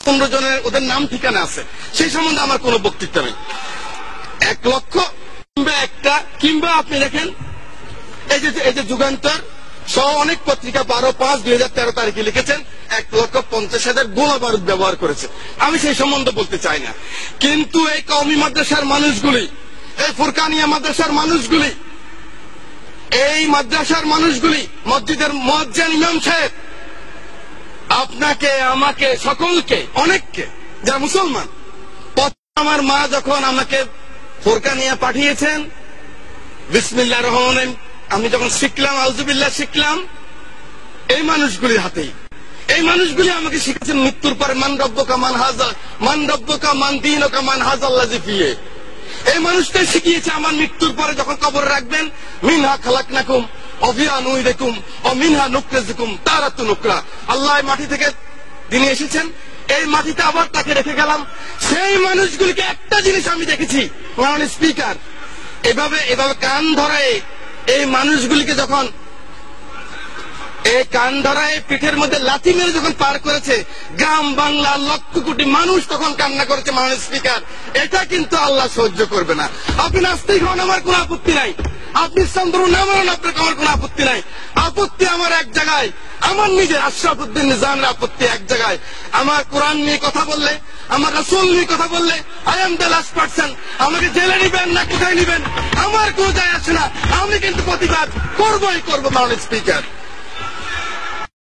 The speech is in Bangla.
15 জনের ওদের নাম ঠিকানা আছে, সেই সম্বন্ধে আমার কোনো বক্তব্য নেই। 1 লক্ষ কিংবা একটা, কিংবা আপনি দেখেন এই যে যুগান্তর সহ অনেক পত্রিকা 12/5/2013 তারিখে লিখেছেন 1,50,000 গোলা বারুদ ব্যবহার করেছে। আমি সেই সম্বন্ধে বলতে চাই না, কিন্তু এই কওমি মাদ্রাসার মানুষগুলি, এই ফুরকানিয়া মাদ্রাসার মানুষগুলি, এই মাদ্রাসার মানুষগুলি, মসজিদের মুয়াজ্জিন ইমাম সাহেব, আপনাকে, আমাকে, সকলকে, অনেককে, যারা মুসলমান, আমার মা যখন আমাকে ফুরকানিয়া পাঠিয়েছেন, বিসমিল্লাহির রহমানির রহিম আমি যখন শিখলাম, আউযুবিল্লাহ শিখলাম, এই মানুষগুলির হাতেই। এই মানুষগুলি আমাকে শিখেছেন মৃত্যুর পরে মান রব্বুকা মান হাযা, মান রব্বুকা মান দীনুকা মান হাযাল্লাযী ফিহি। এই মানুষটাই শিখিয়েছে আমার মৃত্যুর পরে যখন কবরে রাখবেন, মিনহা খালাকনাকুম ওয়া ফিহা নুঈদুকুম ওয়া মিনহা নুখরিজুকুম তারাতুন উখরা। আল্লাহ মাটি থেকে তিনি এসেছেন, এই মাটিতে আবার তাকে রেখে গেলাম। সেই মানুষগুলিকে একটা জিনিস আমি দেখেছি, মাননীয় স্পিকার, এভাবে কান ধরায় এই মানুষগুলিকে যখন এই কান ধরায় পিঠের মধ্যে লাথি মেরে যখন পার করেছে, গ্রাম বাংলার লক্ষ কোটি মানুষ তখন কান্না করেছে। মাননীয় স্পিকার, এটা কিন্তু আল্লাহ সহ্য করবে না। আপনি নাস্তিক হন, আমার কোনো আপত্তি নাই। আপনি ইসলাম ধর্ম না মানেন, আপনার আমার কোনো আপত্তি নাই। আপত্তি আমার এক জায়গায়, আমার নিজের আশরাফুদ্দিন নিজামের আপত্তি এক জায়গায়। আমার কোরআন নিয়ে কথা বললে, আমার রাসূল নিয়ে কথা বললে, I am the last person. আমাকে জেলে নিবেন না কোথায় নিবেন আমার কোনো যায় আসে না, আমি কিন্তু প্রতিবাদ করবই করবো। মাননীয় স্পিকার।